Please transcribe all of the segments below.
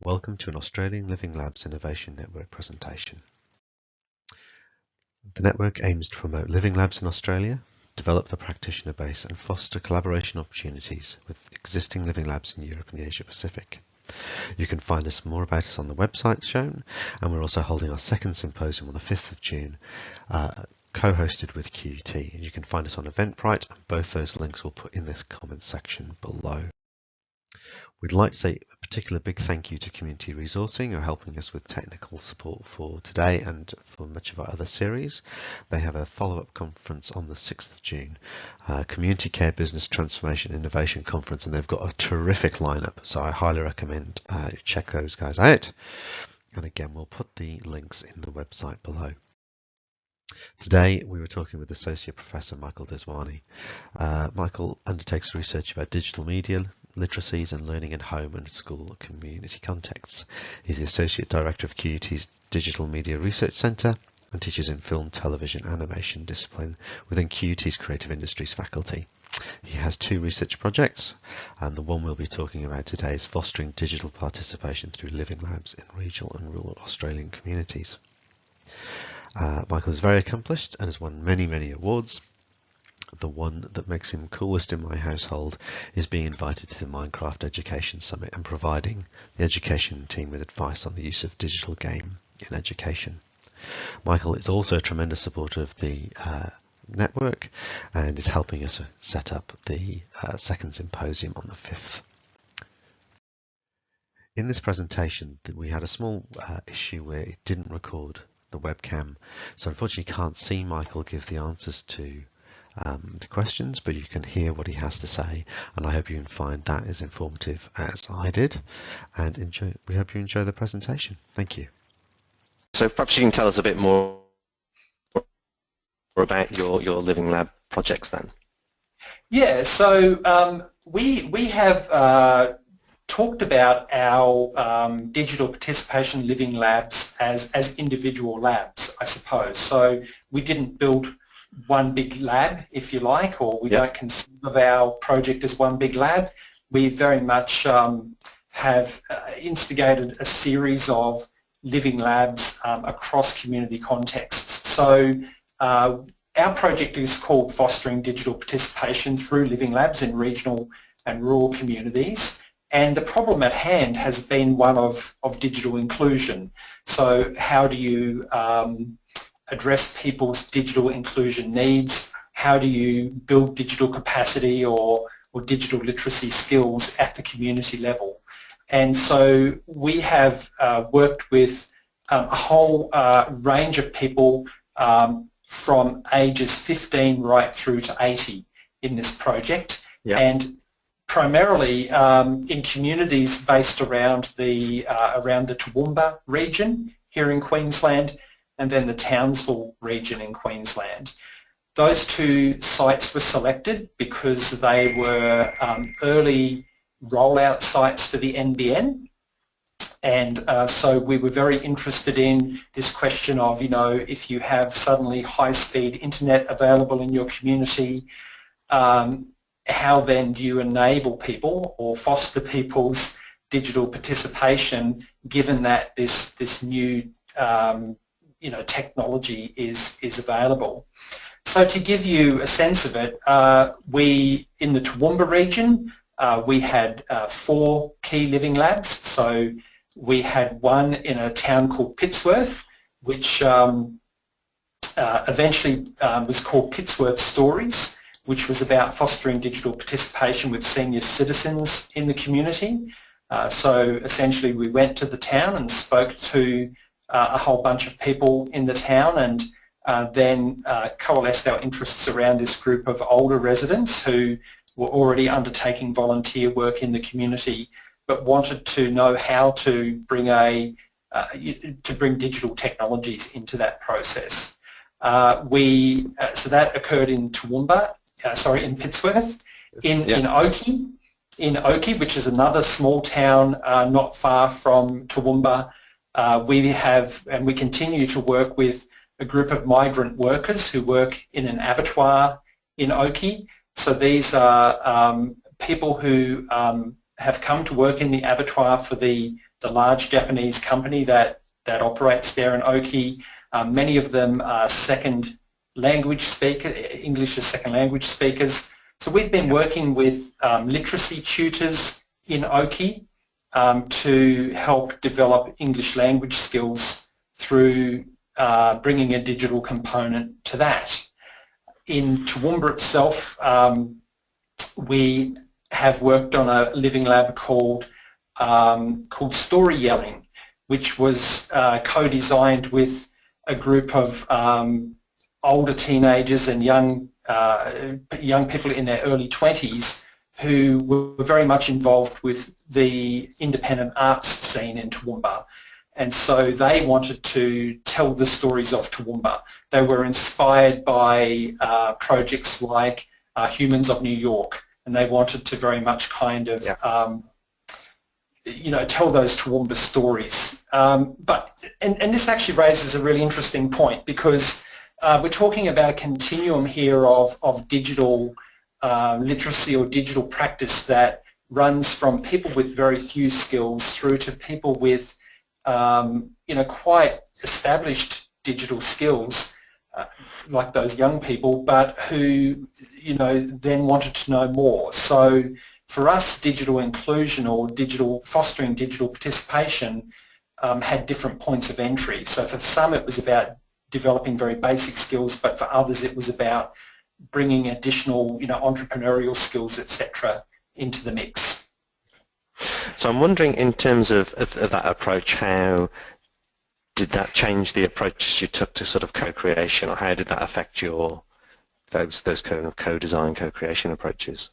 Welcome to an Australian Living Labs Innovation Network presentation. The network aims to promote living labs in Australia, develop the practitioner base and foster collaboration opportunities with existing living labs in Europe and the Asia Pacific. You can find us more about us on the website shown, and we're also holding our second symposium on the 5th of June, co-hosted with QUT. And you can find us on Eventbrite, and both those links we'll put in this comments section below. We'd like to say a particular big thank you to Community Resourcing, who are helping us with technical support for today and for much of our other series. They have a follow-up conference on the 6th of June, Community Care Business Transformation Innovation Conference, and they've got a terrific lineup, so I highly recommend you check those guys out. And again, we'll put the links in the website below. Today we were talking with Associate Professor Michael Dezuanni. Michael undertakes research about digital media literacies and learning in home and school community contexts. He's the Associate Director of QUT's Digital Media Research Centre and teaches in film, television, animation discipline within QUT's Creative Industries faculty. He has two research projects, and the one we'll be talking about today is fostering digital participation through living labs in regional and rural Australian communities. Michael is very accomplished and has won many awards. The one that makes him coolest in my household is being invited to the Minecraft Education Summit and providing the education team with advice on the use of digital game in education. Michael is also a tremendous supporter of the network and is helping us set up the second symposium on the 5th. In this presentation, we had a small issue where it didn't record the webcam, so unfortunately can't see Michael give the answers to the questions, but you can hear what he has to say, and I hope you can find that as informative as I did, and we hope you enjoy the presentation. Thank you. So perhaps you can tell us a bit more about your Living Lab projects then. Yeah, so we have talked about our digital participation living labs as individual labs, I suppose. So we didn't build one big lab, if you like, or we don't conceive of our project as one big lab. We very much have instigated a series of living labs across community contexts. So our project is called Fostering Digital Participation Through Living Labs in Regional and Rural Communities. And the problem at hand has been one of digital inclusion. So how do you address people's digital inclusion needs? How do you build digital capacity or digital literacy skills at the community level? And so we have worked with a whole range of people from ages 15 right through to 80 in this project, and primarily in communities based around the Toowoomba region here in Queensland, and then the Townsville region in Queensland. Those two sites were selected because they were early rollout sites for the NBN, and so we were very interested in this question of, if you have suddenly high-speed internet available in your community, how then do you enable people or foster people's digital participation, given that this new technology is available. So to give you a sense of it, we in the Toowoomba region we had 4 key living labs. So we had one in a town called Pittsworth, which eventually was called Pittsworth Stories, which was about fostering digital participation with senior citizens in the community. So essentially we went to the town and spoke to a whole bunch of people in the town, and then coalesced our interests around this group of older residents who were already undertaking volunteer work in the community but wanted to know how to bring digital technologies into that process. So that occurred in Toowoomba, in Pittsworth, in Oakey, which is another small town not far from Toowoomba. We continue to work with a group of migrant workers who work in an abattoir in Oakey. So these are people who have come to work in the abattoir for the large Japanese company that operates there in Oki. Many of them are second language speakers, English as second language speakers. So we've been working with literacy tutors in Oki to help develop English language skills through bringing a digital component to that. In Toowoomba itself, we have worked on a living lab called Story Yelling, which was co-designed with a group of older teenagers and young people in their early 20s who were very much involved with the independent arts scene in Toowoomba. And so they wanted to tell the stories of Toowoomba. They were inspired by projects like Humans of New York, and they wanted to very much kind of tell those Toowoomba stories. And this actually raises a really interesting point, because we're talking about a continuum here of digital literacy or digital practice that runs from people with very few skills through to people with quite established digital skills, like those young people, but who then wanted to know more. So for us, digital inclusion or fostering digital participation had different points of entry. So for some it was about developing very basic skills, but for others it was about bringing additional entrepreneurial skills, etc., into the mix. So I'm wondering, in terms of that approach, how did that change the approaches you took to sort of co-creation, or how did that affect those kind of co-design, co-creation approaches?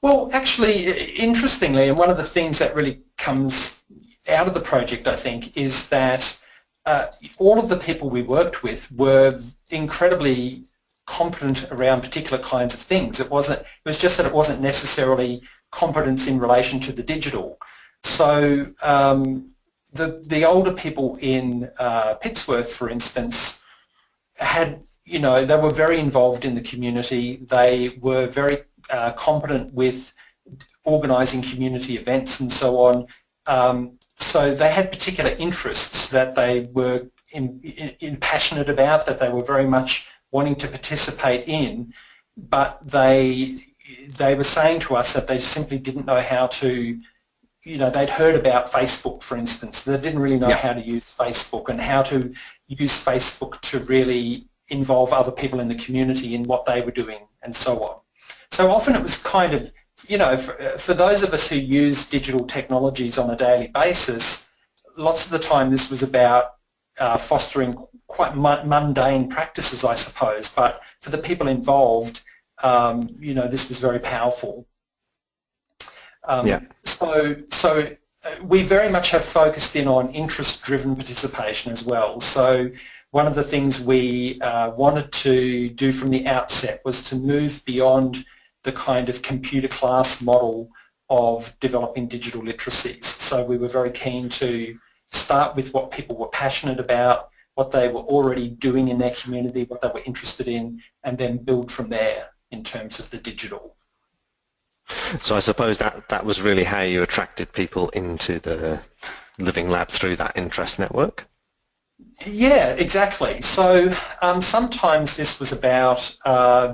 Well, actually, interestingly, and one of the things that really comes out of the project, I think, is that all of the people we worked with were incredibly competent around particular kinds of things. It was just that it wasn't necessarily competence in relation to the digital. So the older people in Pittsworth, for instance, they were very involved in the community. They were very competent with organising community events and so on. So they had particular interests that they were passionate about, that they were very much wanting to participate in, but they were saying to us that they simply didn't know how to, they'd heard about Facebook, for instance. They didn't really know how to use Facebook and how to use Facebook to really involve other people in the community in what they were doing and so on. So often it was kind of, for those of us who use digital technologies on a daily basis, lots of the time this was about fostering quite mundane practices, I suppose, but for the people involved, this was very powerful. So we very much have focused in on interest-driven participation as well. So one of the things we wanted to do from the outset was to move beyond the kind of computer class model of developing digital literacies. So we were very keen to start with what people were passionate about, what they were already doing in their community, what they were interested in, and then build from there in terms of the digital. So I suppose that was really how you attracted people into the Living Lab, through that interest network? Yeah, exactly. So sometimes this was about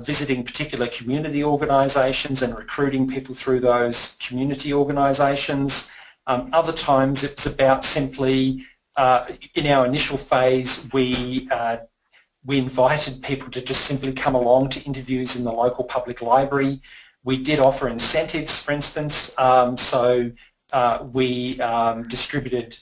visiting particular community organisations and recruiting people through those community organisations. Other times it was about simply, in our initial phase, we invited people to just simply come along to interviews in the local public library. We did offer incentives, for instance, we distributed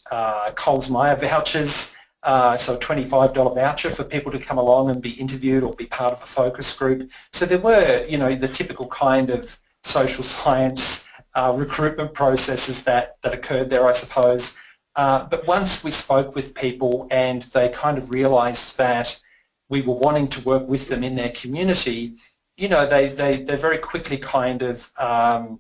Coles Myer vouchers, so a $25 voucher for people to come along and be interviewed or be part of a focus group. So there were, the typical kind of social science recruitment processes that occurred there, I suppose. But once we spoke with people and they kind of realised that we were wanting to work with them in their community, they very quickly kind of, I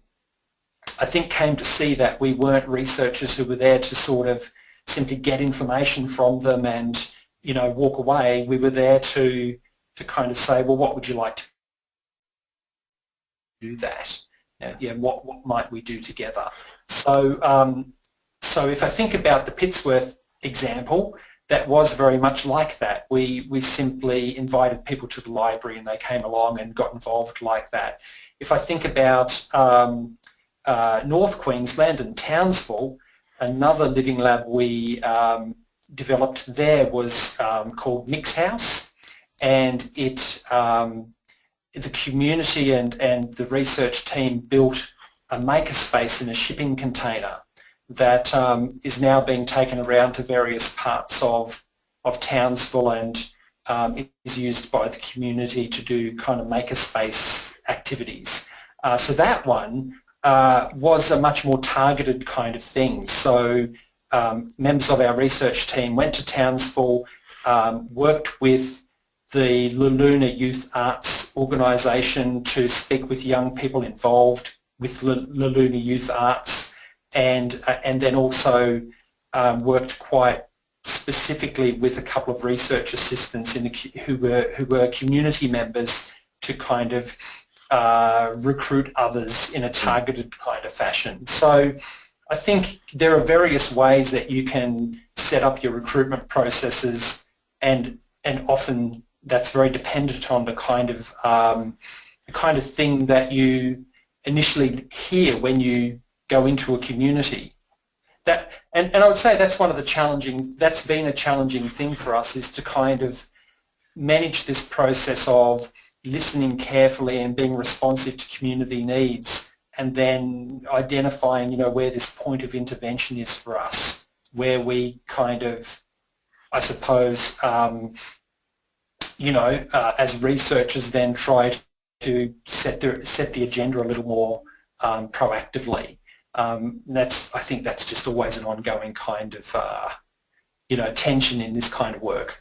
think, came to see that we weren't researchers who were there to sort of simply get information from them and, walk away. We were there to kind of say, well, what would you like to do that? What might we do together? So So if I think about the Pittsworth example, that was very much like that. We simply invited people to the library and they came along and got involved like that. If I think about North Queensland and Townsville, another living lab we developed there was called Mix House, and the community and the research team built a makerspace in a shipping container that is now being taken around to various parts of Townsville and is used by the community to do kind of makerspace activities. So that one was a much more targeted kind of thing. So members of our research team went to Townsville, worked with the Luluna Youth Arts organisation to speak with young people involved with Luluna Youth Arts, and then also worked quite specifically with a couple of research assistants who were community members to kind of recruit others in a targeted kind of fashion. So I think there are various ways that you can set up your recruitment processes, and often that's very dependent on the kind of thing that you initially hear when you go into a community. And I would say that's been a challenging thing for us, is to kind of manage this process of listening carefully and being responsive to community needs, and then identifying, where this point of intervention is for us, where we kind of, I suppose, as researchers then try to set the agenda a little more proactively. I think that's just always an ongoing kind of, tension in this kind of work.